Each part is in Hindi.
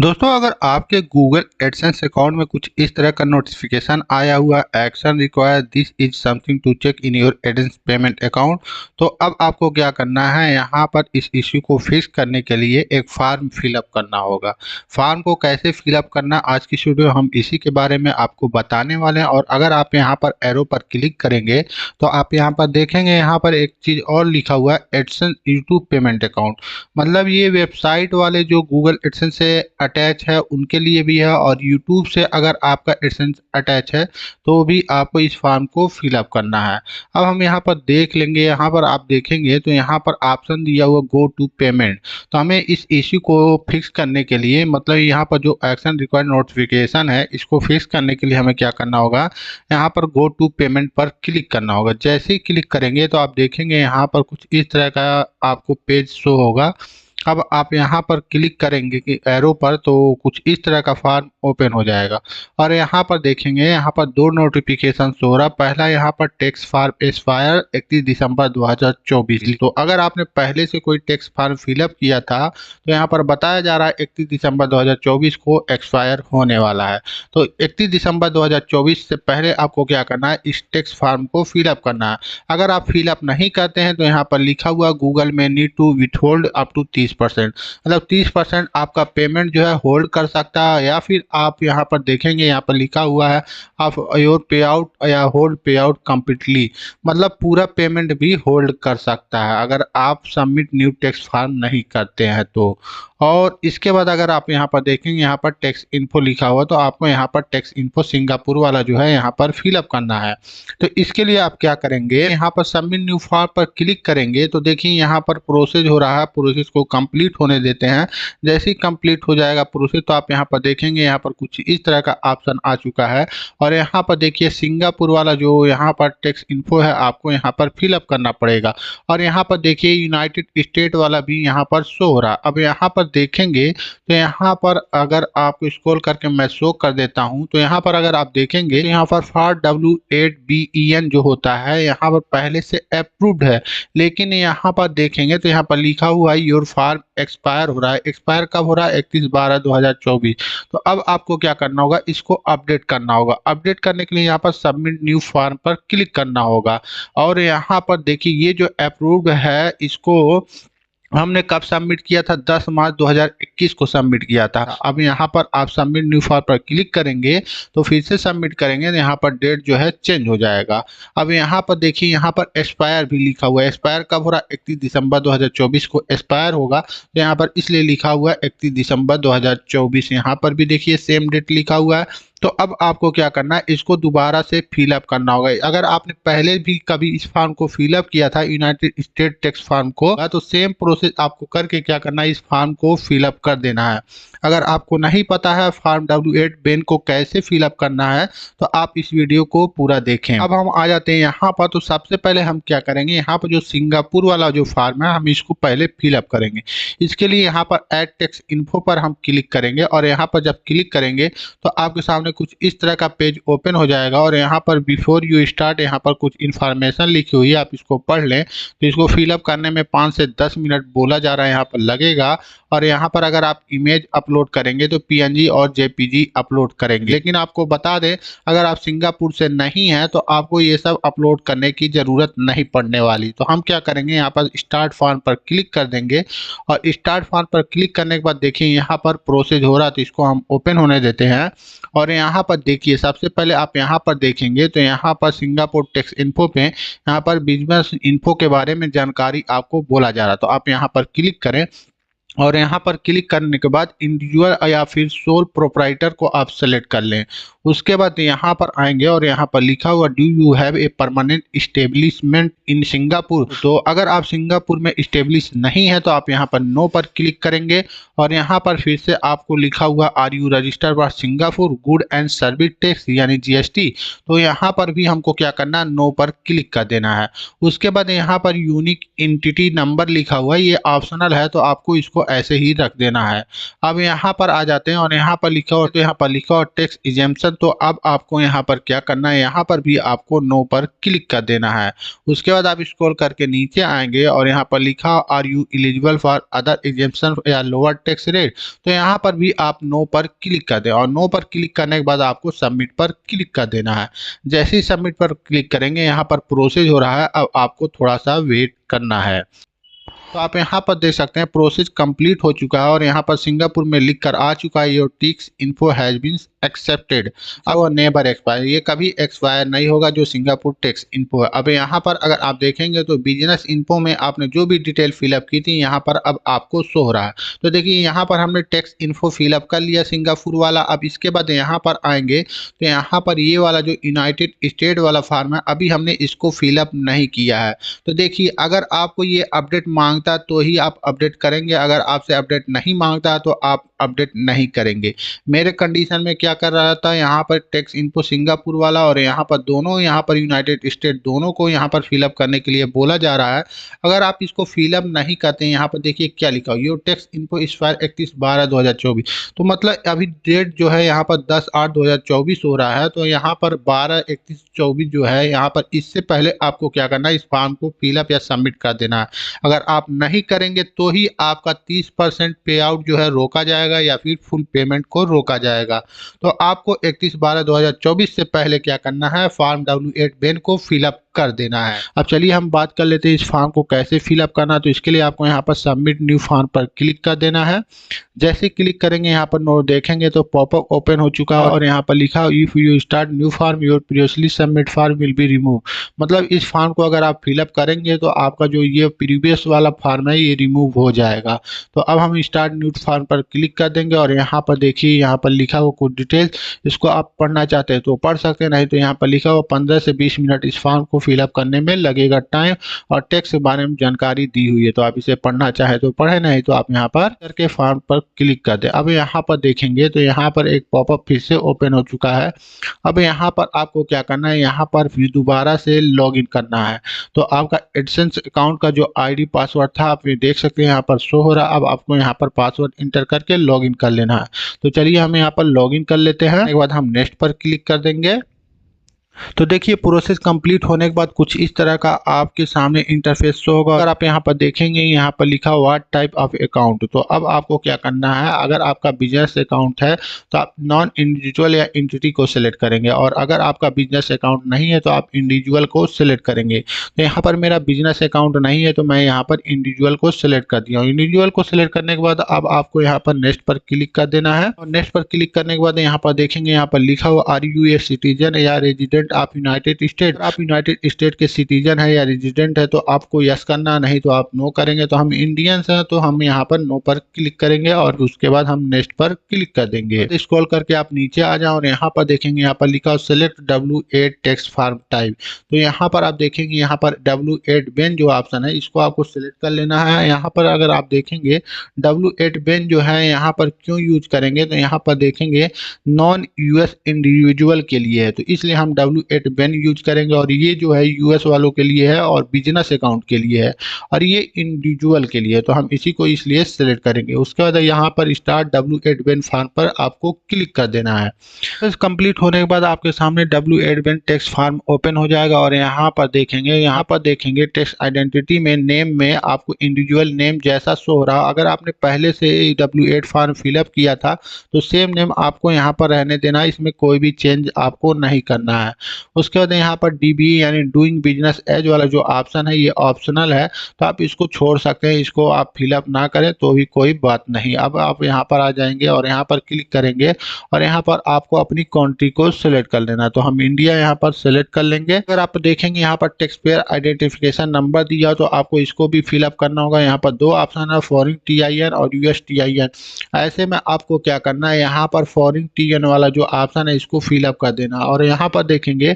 दोस्तों, अगर आपके गूगल एडसेंस अकाउंट में कुछ इस तरह का नोटिफिकेशन आया हुआ action require this is something to check in your AdSense payment account, तो अब आपको क्या करना है, यहाँ पर इस इश्यू को फिक्स करने के लिए एक फॉर्म फिलअप करना होगा। फॉर्म को कैसे फिलअप करना, आज की वीडियो हम इसी के बारे में आपको बताने वाले हैं। और अगर आप यहाँ पर एरो पर क्लिक करेंगे तो आप यहाँ पर देखेंगे, यहाँ पर एक चीज़ और लिखा हुआ है, एडसेंस यूट्यूब पेमेंट अकाउंट। मतलब ये वेबसाइट वाले जो गूगल एडसेंस से अटैच है उनके लिए भी है, और यूट्यूब से अगर आपका एडसेंस अटैच है तो भी आपको इस फॉर्म को फिलअप करना है। अब हम यहाँ पर देख लेंगे, यहाँ पर आप देखेंगे तो यहाँ पर ऑप्शन दिया हुआ गो टू पेमेंट। तो हमें इस इश्यू को फिक्स करने के लिए, मतलब यहाँ पर जो एक्शन रिक्वायर्ड नोटिफिकेशन है इसको फिक्स करने के लिए हमें क्या करना होगा, यहाँ पर गो टू पेमेंट पर क्लिक करना होगा। जैसे ही क्लिक करेंगे तो आप देखेंगे यहाँ पर कुछ इस तरह का आपको पेज शो होगा। अब आप यहाँ पर क्लिक करेंगे कि एरो पर, तो कुछ इस तरह का फॉर्म ओपन हो जाएगा। और यहाँ पर देखेंगे, यहाँ पर दो नोटिफिकेशन हो रहा। पहला यहाँ पर टैक्स फॉर्म एक्सपायर 31 दिसंबर 2024। तो अगर आपने पहले से कोई टैक्स फॉर्म फिलअप किया था तो यहाँ पर बताया जा रहा है 31 दिसंबर 2024 को एक्सपायर होने वाला है। तो 31 दिसंबर 2024 से पहले आपको क्या करना है, इस टैक्स फॉर्म को फिलअप करना है। अगर आप फिलअप नहीं करते हैं तो यहाँ पर लिखा हुआ गूगल में need to withhold up to 30%, मतलब 30% आपका पेमेंट जो है होल्ड कर सकता है। या फिर आप यहाँ पर देखेंगे, यहाँ पर लिखा हुआ है आप योर पे आउट या होल्ड पे आउट कम्प्लीटली, मतलब पूरा पेमेंट भी होल्ड कर सकता है अगर आप सबमिट न्यू टैक्स फॉर्म नहीं करते हैं तो। और इसके बाद अगर आप यहाँ पर देखेंगे, यहाँ पर टैक्स इन्फो लिखा हुआ, तो आपको यहाँ पर टैक्स इन्फो सिंगापुर वाला जो है यहाँ पर फिलअप करना है। तो इसके लिए आप क्या करेंगे, यहाँ पर सबमिट न्यू फॉर्म पर क्लिक करेंगे तो देखिए यहाँ पर प्रोसेस हो रहा है। प्रोसेस को कंप्लीट होने देते हैं। जैसे ही कंप्लीट हो जाएगा प्रोसेस तो आप यहाँ पर देखेंगे, यहाँ पर कुछ इस तरह का ऑप्शन आ चुका है। और यहाँ पर देखिए सिंगापुर वाला जो यहाँ पर टैक्स इन्फो है आपको यहाँ पर फिलअप करना पड़ेगा। और यहाँ पर देखिए यूनाइटेड स्टेट वाला भी यहाँ पर शो हो रहा। अब यहाँ पर देखेंगे तो यहाँ पर अगर आपको स्क्रॉल करके मैं शो कर देता हूँ, तो यहाँ पर अगर आप देखेंगे तो यहाँ पर फॉर W8BEN जो होता है यहाँ पर पहले से अप्रूव्ड है। लेकिन यहाँ पर देखेंगे तो यहाँ पर लिखा हुआ है योर फॉर्म एक्सपायर हो रहा है। एक्सपायर कब हो रहा है, 31/12/2024। तो अब आपको क्या करना होगा, इसको अपडेट करना होगा। अपडेट करने के लिए यहाँ पर सबमिट न्यू फॉर्म पर क्लिक करना होगा। और यहाँ पर देखिए ये जो अप्रूव्ड है इसको हमने कब सबमिट किया था, 10 मार्च 2021 को सबमिट किया था। अब यहाँ पर आप सबमिट न्यू फॉर्म पर क्लिक करेंगे तो फिर से सबमिट करेंगे तो यहाँ पर डेट जो है चेंज हो जाएगा। अब यहाँ पर देखिए यहाँ पर एक्सपायर भी लिखा हुआ है। एक्सपायर कब हो रहा है, 31 दिसंबर 2024 को एक्सपायर होगा। तो यहाँ पर इसलिए लिखा हुआ है 31 दिसंबर 2024। यहाँ पर भी देखिए सेम डेट लिखा हुआ है। तो अब आपको क्या करना है, इसको दोबारा से फिलअप करना होगा। अगर आपने पहले भी कभी इस फॉर्म को फिलअप किया था यूनाइटेड स्टेट टैक्स फॉर्म को, तो सेम प्रोसेस आपको करके क्या करना है, इस फॉर्म को फिलअप कर देना है। अगर आपको नहीं पता है फॉर्म W8BEN को कैसे फिलअप करना है तो आप इस वीडियो को पूरा देखें। अब हम आ जाते हैं यहाँ पर। तो सबसे पहले हम क्या करेंगे, यहाँ पर जो सिंगापुर वाला जो फॉर्म है हम इसको पहले फिलअप करेंगे। इसके लिए यहाँ पर ऐड टैक्स इन्फो पर हम क्लिक करेंगे। और यहाँ पर जब क्लिक करेंगे तो आपके सामने कुछ इस तरह का पेज ओपन हो जाएगा। और यहाँ पर बिफोर यू स्टार्ट यहाँ पर कुछ इन्फॉर्मेशन लिखी हुई है, आप इसको पढ़ लें। तो इसको फिलअप करने में 5 से 10 मिनट बोला जा रहा है यहाँ पर लगेगा। और यहाँ पर अगर आप इमेज अपलोड करेंगे तो PNG और JPG अपलोड करेंगे। लेकिन आपको बता दें, अगर आप सिंगापुर से नहीं हैं तो आपको ये सब अपलोड करने की ज़रूरत नहीं पड़ने वाली। तो हम क्या करेंगे, यहाँ पर स्टार्ट फॉर्म पर क्लिक कर देंगे। और स्टार्ट फॉर्म पर क्लिक करने के बाद देखिए यहाँ पर प्रोसेस हो रहा, तो इसको हम ओपन होने देते हैं। और यहाँ पर देखिए सबसे पहले आप यहाँ पर देखेंगे तो यहाँ पर सिंगापुर टैक्स इन्फो पे यहाँ पर बिजनेस इन्फो के बारे में जानकारी आपको बोला जा रहा। तो आप यहाँ पर क्लिक करें। और यहाँ पर क्लिक करने के बाद इंडिविजुअल या फिर सोल प्रोप्राइटर को आप सेलेक्ट कर लें। उसके बाद यहाँ पर आएंगे और यहाँ पर लिखा हुआ do you have a permanent establishment in Singapore. तो अगर आप सिंगापुर में इस्टेब्लिश नहीं है तो आप यहाँ पर नो पर क्लिक करेंगे। और यहाँ पर फिर से आपको लिखा हुआ are you registered by Singapore good and service tax यानी GST। तो यहाँ पर भी हमको क्या करना है, नो पर क्लिक कर देना है। उसके बाद यहाँ पर यूनिक एंटिटी नंबर लिखा हुआ है, ये ऑप्शनल है तो आपको इसको ऐसे ही रख देना है। अब यहाँ पर आ जाते हैं और यहाँ पर लिखा हुआ, तो यहाँ पर लिखा हुआ टैक्स एग्जेम्पशन ऑप्शन। तो अब आपको यहाँ पर क्या करना है, यहाँ पर भी आपको नो पर क्लिक कर देना है। उसके बाद आप स्क्रॉल करके नीचे आएंगे और यहाँ पर लिखा are you eligible for other exemption या लोअर टैक्स रेट, तो यहाँ पर भी आप नो पर क्लिक कर दें और नो पर क्लिक करने के बाद आपको सबमिट पर क्लिक कर देना है। जैसे ही सबमिट पर क्लिक करेंगे यहाँ पर प्रोसेस हो रहा है, अब आपको थोड़ा सा वेट करना है। तो आप यहाँ पर देख सकते हैं प्रोसेस कंप्लीट हो चुका है और यहाँ पर सिंगापुर में लिख कर आ चुका है your tax info has been accepted. अब वो नेवर एक्सपायर, ये कभी एक्सपायर नहीं होगा जो सिंगापुर टैक्स इन्फो है। अब यहाँ पर अगर आप देखेंगे तो बिजनेस इन्फो में आपने जो भी डिटेल फिलअप की थी यहाँ पर अब आपको शो हो रहा है। तो देखिए यहाँ पर हमने टैक्स इन्फो फिलअप कर लिया सिंगापुर वाला। अब इसके बाद यहाँ पर आएंगे तो यहाँ पर ये वाला जो यूनाइटेड स्टेट वाला फॉर्म है अभी हमने इसको फिलअप नहीं किया है। तो देखिए अगर आपको ये अपडेट मांगता तो ही आप अपडेट करेंगे, अगर आपसे अपडेट नहीं मांगता तो आप अपडेट नहीं करेंगे। मेरे कंडीशन में क्या कर रहा था, यहाँ पर टैक्स इन्फो सिंगापुर वाला और यहाँ पर दोनों, यहाँ पर यूनाइटेड स्टेट दोनों को यहाँ पर फिलअप करने के लिए बोला जा रहा है। अगर आप इसको फिलअप नहीं करते हैं, यहाँ पर देखिए क्या लिखा हो, योर टैक्स इन्फो एक्सपायर 31/12/2024। तो मतलब अभी डेट जो है यहाँ पर 10/8/2024 हो रहा है, तो यहाँ पर 12/31/24 जो है यहाँ पर, इससे पहले आपको क्या करना है, इस फॉर्म को फिलअप या सबमिट कर देना है। अगर आप नहीं करेंगे तो ही आपका 30% पे आउट जो है रोका जाएगा या फिर फुल पेमेंट को रोका जाएगा। तो आपको 31/12/2024 से पहले क्या करना है, फॉर्म W8 बेन को फिलअप कर देना है। अब चलिए हम बात कर लेते हैं इस फॉर्म को कैसे फिलअप करना है। तो इसके लिए आपको यहाँ पर सबमिट न्यू फॉर्म पर क्लिक कर देना है। जैसे क्लिक करेंगे यहाँ पर नोट देखेंगे तो पॉपअप ओपन हो चुका है और यहाँ पर लिखा if you start new form your previously submit form will be remove. मतलब इस फॉर्म को अगर आप फिलअप करेंगे तो आपका जो ये प्रीवियस वाला फॉर्म है ये रिमूव हो जाएगा। तो अब हम स्टार्ट न्यू फॉर्म पर क्लिक कर देंगे और यहाँ पर देखिए यहाँ पर लिखा हुआ कुछ डिटेल्स, इसको आप पढ़ना चाहते हैं तो पढ़ सकते हैं, नहीं तो यहाँ पर लिखा हुआ 15 से 20 मिनट इस फॉर्म को फिलअप करने में लगेगा टाइम और टैक्स के बारे में जानकारी दी हुई है। तो आप इसे पढ़ना चाहे तो पढ़े, नहीं तो आप यहाँ पर करके फॉर्म पर क्लिक कर दे। अब यहाँ पर देखेंगे तो यहाँ पर एक पॉपअप फिर से ओपन हो चुका है। अब यहाँ पर आपको क्या करना है, यहाँ पर फिर दोबारा से लॉग इन करना है। तो आपका एडसेंस अकाउंट का जो आईडी पासवर्ड था आप ये देख सकते हैं यहाँ पर शो हो रहा है। अब आपको यहाँ पर पासवर्ड इंटर करके लॉग इन कर लेना है। तो चलिए हम यहाँ पर लॉग इन कर लेते हैं। एक बाद हम नेक्स्ट पर क्लिक कर देंगे। तो देखिए प्रोसेस कंप्लीट होने के बाद कुछ इस तरह का आपके सामने इंटरफेस शो होगा। अगर आप यहाँ पर देखेंगे यहाँ पर लिखा हुआ टाइप ऑफ अकाउंट, तो अब आपको क्या करना है, अगर आपका बिजनेस अकाउंट है तो आप नॉन इंडिविजुअल या एंटिटी को सिलेक्ट करेंगे और अगर आपका बिजनेस अकाउंट नहीं है तो आप इंडिविजुअल को सिलेक्ट करेंगे। तो यहाँ पर मेरा बिजनेस अकाउंट नहीं है तो मैं यहाँ पर इंडिविजुअल को सिलेक्ट कर दिया हूँ। इंडिविजुअल को सिलेक्ट करने के बाद अब आपको यहाँ पर नेक्स्ट पर क्लिक कर देना है और नेक्स्ट पर क्लिक करने के बाद यहाँ पर देखेंगे यहाँ पर लिखा हुआ आर यू ए सिटीजन या रेजिडेंट आप यूनाइटेड स्टेट। आप यूनाइटेड स्टेट के सिटीजन है या रेजिडेंट है तो आपको यस करना, नहीं तो आप नो करेंगे। तो हम इंडियंस हैं तो हम यहाँ पर नो पर क्लिक करेंगे और उसके बाद हम नेक्स्ट पर क्लिक कर देंगे। स्क्रॉल करके आप नीचे आ जाओ और यहाँ पर देखेंगे यहाँ पर लिखा select W8 tax form type. तो यहाँ पर आप देखेंगे यहाँ पर W8 बेन जो ऑप्शन है इसको आपको सिलेक्ट कर लेना है। यहाँ पर अगर आप देखेंगे W8 बेन जो है यहाँ पर क्यों यूज करेंगे, तो यहाँ पर देखेंगे नॉन यूएस इंडिविजुअल के लिए है तो इसलिए हम W8 बेन यूज करेंगे और ये जो है यूएस वालों के लिए है और बिजनेस अकाउंट के लिए है और ये इंडिविजुअल के लिए है, तो हम इसी को इसलिए सेलेक्ट करेंगे। उसके बाद यहाँ पर स्टार्ट W8 बेन फॉर्म पर आपको क्लिक कर देना है। तो कंप्लीट होने के बाद आपके सामने W8 Ben tax form open हो जाएगा और यहाँ पर देखेंगे टैक्स आइडेंटिटी में नेम में आपको इंडिविजुअल नेम जैसा शो हो रहा। अगर आपने पहले से W8 फॉर्म फिलअप किया था तो सेम नेम आपको यहाँ पर रहने देना है, इसमें कोई भी चेंज आपको नहीं करना है। उसके बाद यहाँ पर DBA यानी डूइंग बिजनेस एज वाला जो ऑप्शन है ये ऑप्शनल है तो आप इसको छोड़ सकते हैं, इसको आप फिलअप ना करें तो भी कोई बात नहीं। अब आप यहाँ पर आ जाएंगे और यहाँ पर क्लिक करेंगे और यहाँ पर आपको अपनी कंट्री को सिलेक्ट कर लेना है। तो हम इंडिया यहाँ पर सिलेक्ट कर लेंगे। अगर आप देखेंगे यहाँ पर टैक्स पेयर आइडेंटिफिकेशन नंबर दिया तो आपको इसको भी फिलअप करना होगा। यहाँ पर दो ऑप्शन है फॉरेन TIN और US TIN। ऐसे में आपको क्या करना है, यहाँ पर फॉरेन TIN वाला जो ऑप्शन है इसको फिलअप कर देना और यहाँ पर देखेंगे देखेंगे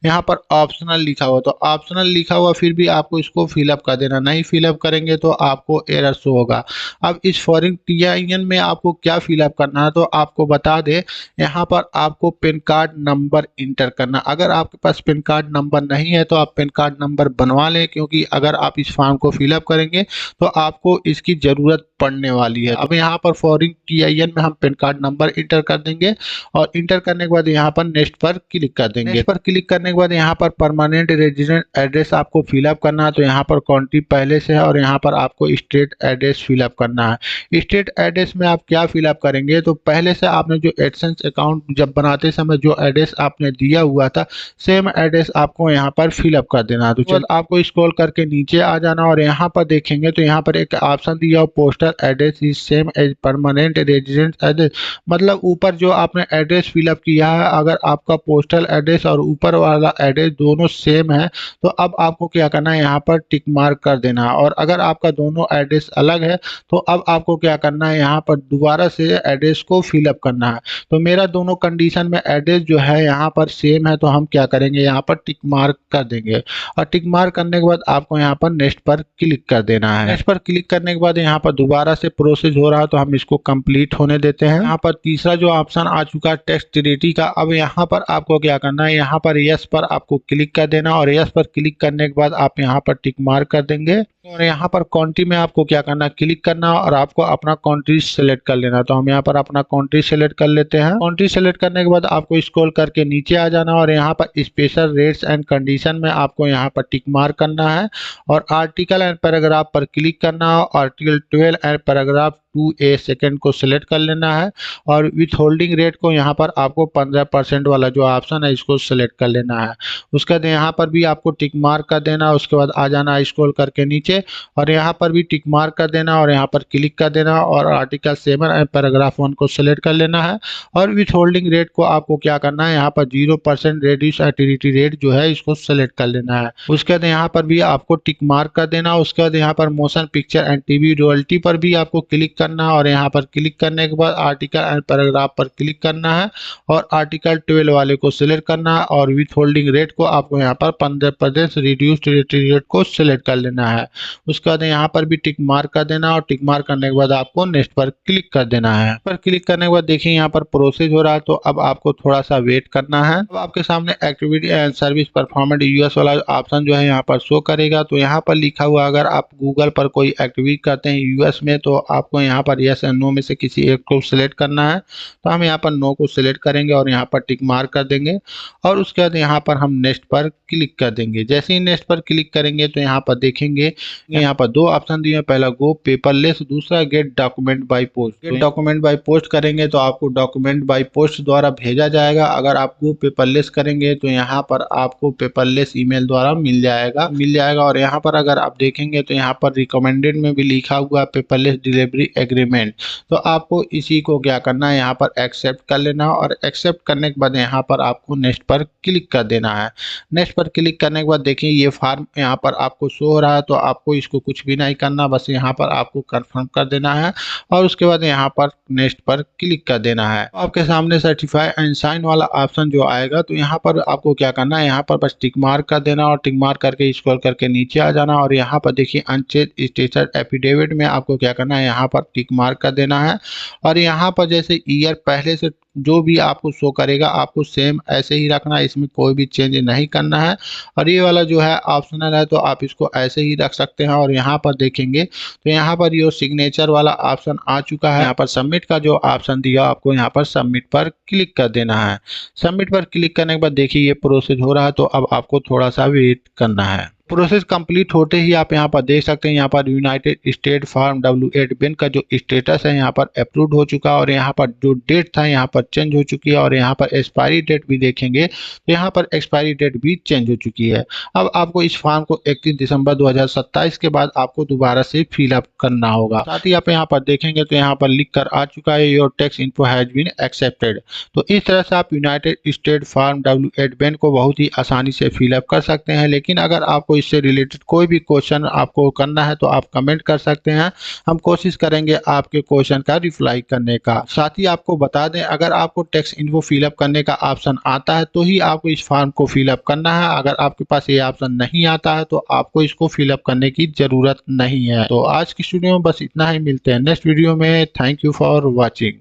यहाँ पर ऑप्शनल लिखा हुआ, तो ऑप्शनल लिखा हुआ फिर भी आपको इसको फिलअप कर देना, नहीं फिलअप करेंगे तो आपको एरर शो होगा। अब इस फॉरेन टीआईएन में आपको क्या फिलअप करना है, तो आपको बता दे यहाँ पर आपको पैन कार्ड नंबर इंटर करना। अगर आपके पास पैन कार्ड नंबर नहीं है तो आप पैन कार्ड नंबर बनवा लें, क्योंकि अगर आप इस फॉर्म को फिलअप करेंगे तो आपको इसकी ज़रूरत पड़ने वाली है। अब यहाँ पर फॉरेन टीआईएन में हम पैन कार्ड नंबर इंटर कर देंगे और इंटर करने के बाद यहाँ पर नेक्स्ट पर क्लिक कर देंगे। नेक्स्ट पर क्लिक करने के बाद यहाँ पर परमानेंट रेजिडेंट एड्रेस आपको फिलअप करना है, तो यहाँ पर कंट्री पहले से है और यहाँ पर आपको स्टेट एड्रेस फिलअप करना है। स्टेट एड्रेस में आप क्या फिलअप करेंगे, तो पहले से आपने जो एडसेंस अकाउंट जब बनाते समय जो एड्रेस आपने दिया हुआ था सेम एड्रेस आपको यहाँ पर फिलअप कर देना है। तो चलो आपको स्क्रॉल करके नीचे आ जाना और यहाँ पर देखेंगे तो यहाँ पर एक ऑप्शन दिया हो postal address is same as permanent residence address, मतलब ऊपर जो आपने एड्रेस फिलअप किया है अगर आपका पोस्टल एड्रेस और ऊपर वाला एड्रेस दोनों सेम है तो अब आपको क्या करना है, यहाँ पर टिक मार्क कर देना है। और अगर आपका दोनों एड्रेस अलग है तो अब आपको क्या करना है, यहाँ पर दोबारा से एड्रेस को फिलअप करना है। तो मेरा दोनों कंडीशन में एड्रेस जो है यहाँ पर सेम है, तो हम क्या करेंगे, यहाँ पर टिक मार्क कर देंगे और टिक मार्क करने के बाद आपको यहाँ पर नेक्स्ट पर क्लिक कर देना है। नेक्स्ट पर क्लिक करने के बाद यहाँ पर दोबारा से प्रोसेस हो रहा है तो हम इसको कंप्लीट होने देते हैं। यहाँ पर तीसरा जो ऑप्शन आ चुका है टेक्स्ट रेडी का, अब यहाँ पर आपको क्या करना है, यहाँ पर यस पर आपको क्लिक कर देना और यस पर क्लिक करने के बाद आप यहाँ पर टिक मार्क कर देंगे और यहाँ पर कंट्री में आपको क्या करना है, क्लिक करना और आपको अपना कंट्री सेलेक्ट कर लेना। तो हम यहाँ पर अपना कंट्री सेलेक्ट कर लेते हैं। कंट्री सेलेक्ट करने के बाद आपको स्क्रॉल करके नीचे आ जाना और यहाँ पर स्पेशल रेट्स एंड कंडीशन में आपको यहाँ पर टिक मार्क करना है और आर्टिकल एंड पैराग्राफ पर क्लिक करना है। Article 12 and paragraph 2A second को सिलेक्ट कर लेना है और विथ होल्डिंग रेट को यहाँ पर आपको 15% वाला जो ऑप्शन है इसको सिलेक्ट कर लेना है। उसके बाद यहाँ पर भी आपको टिक मार्क कर देना है। उसके बाद आ जाना स्क्रॉल करके नीचे और यहाँ पर भी टिक मार्क कर देना और यहाँ पर क्लिक कर देना और आर्टिकल 7 एंड पैराग्राफ 1 को सिलेक्ट कर लेना है और विथ होल्डिंग रेट को आपको क्या करना है, यहाँ पर 0% रेड्यूस एक्टिविटी रेट जो है इसको सिलेक्ट कर लेना है। उसके बाद यहाँ पर भी आपको टिक मार्क कर देना। उसके बाद यहाँ पर motion picture and TV royalty पर भी आपको क्लिक करना है और यहाँ पर क्लिक करने के बाद आर्टिकल एंड पैराग्राफ पर क्लिक करना है और आर्टिकल 12 वाले को सिलेक्ट करना है और विथ होल्डिंग रेट को आपको यहाँ पर 15% रिड्यूस्ड रेट को सिलेक्ट कर लेना है। उसके बाद यहाँ पर भी टिक मार्क कर देना और टिक मार्क करने के बाद आपको नेक्स्ट पर क्लिक कर देना है। पर क्लिक करने के बाद देखिए यहाँ पर प्रोसेस हो रहा है, तो अब आपको थोड़ा सा वेट करना है। अब आपके सामने activity and service performance US वाला ऑप्शन जो है यहाँ पर शो करेगा। तो यहाँ पर लिखा हुआ अगर आप गूगल पर कोई एक्टिविटी करते हैं यूएस में तो आपको यहाँ पर यस एंड नो में से किसी एक को सिलेक्ट करना है। तो हम यहाँ पर नो को सिलेक्ट करेंगे और यहाँ पर टिक मार्क कर देंगे और उसके बाद यहाँ पर हम नेक्स्ट पर क्लिक कर देंगे। जैसे ही नेक्स्ट पर क्लिक करेंगे तो यहाँ पर देखेंगे यहाँ पर दो ऑप्शन दिए हैं, पहला गो पेपरलेस, दूसरा gate document by post. Gate document by post करेंगे तो आपको डॉक्यूमेंट बाय पोस्ट द्वारा भेजा जाएगा। अगर आप गो पेपरलेस करेंगे तो यहाँ पर आपको पेपरलेस ईमेल द्वारा मिल जाएगा। और यहाँ पर अगर आप देखेंगे तो यहाँ पर रिकमेंडेड में भी लिखा हुआ पेपरलेस डिलीवरी एग्रीमेंट। तो आपको इसी को क्या करना है, यहाँ पर एक्सेप्ट कर लेना और एक्सेप्ट करने के बाद यहाँ पर आपको नेक्स्ट पर क्लिक कर देना है। नेक्स्ट पर क्लिक करने के बाद देखिए ये फॉर्म यहाँ पर आपको शो हो रहा है, तो आपको इसको कुछ भी नहीं करना, बस यहाँ पर आपको कंफर्म कर देना है और उसके बाद यहाँ पर नेक्स्ट पर क्लिक कर देना है। तो आपके सामने सर्टिफाई एंड साइन वाला ऑप्शन जो आएगा तो यहाँ पर आपको क्या करना है, यहाँ पर बस टिक मार्क कर देना और टिक मार्क करके स्क्रॉल करके नीचे आ जाना और यहाँ पर देखिए अनचेंज स्टेटस एफिडेविट में आपको क्या करना है, यहाँ पर टिक मार्क कर देना है और यहाँ पर जैसे ईयर पहले से जो भी आपको शो करेगा आपको सेम ऐसे ही रखना है, इसमें कोई भी चेंज नहीं करना है। और ये वाला जो है ऑप्शनल है तो आप इसको ऐसे ही रख सकते हैं। और यहाँ पर देखेंगे तो यहाँ पर ये सिग्नेचर वाला ऑप्शन आ चुका है। यहाँ पर सबमिट का जो ऑप्शन दिया आपको यहाँ पर सबमिट पर क्लिक कर देना है। सबमिट पर क्लिक करने के बाद देखिए ये प्रोसेस हो रहा है, तो अब आपको थोड़ा सा वेट करना है। प्रोसेस कंप्लीट होते ही आप यहाँ पर देख सकते हैं यहाँ पर यूनाइटेड स्टेट फार्म W8 बिन का जो स्टेटस है यहाँ पर अप्रूव्ड हो चुका है और यहाँ पर जो डेट था यहाँ पर चेंज हो चुकी है और यहाँ पर एक्सपायरी डेट भी देखेंगे तो यहाँ पर एक्सपायरी डेट भी चेंज हो चुकी है। अब आपको इस फॉर्म को 31 दिसंबर 2027 के बाद आपको दोबारा से फिलअप करना होगा। साथ ही आप यहाँ पर देखेंगे तो यहाँ पर लिख कर आ चुका है your tax info has been accepted. तो इस तरह से आप यूनाइटेड स्टेट फार्म W8 बिन को बहुत ही आसानी से फिलअप कर सकते हैं। लेकिन अगर आपको इससे रिलेटेड कोई भी क्वेश्चन आपको करना है तो आप कमेंट कर सकते हैं। हम कोशिश करेंगे आपके क्वेश्चन का रिप्लाई करने का। साथ ही आपको बता दें, अगर आपको टैक्स इन्फो फिलअप करने का ऑप्शन आता है तो ही आपको इस फॉर्म को फिलअप करना है। अगर आपके पास ये ऑप्शन नहीं आता है तो आपको इसको फिलअप करने की जरूरत नहीं है। तो आज की वीडियो में बस इतना ही, मिलते हैं नेक्स्ट वीडियो में। Thank you for watching.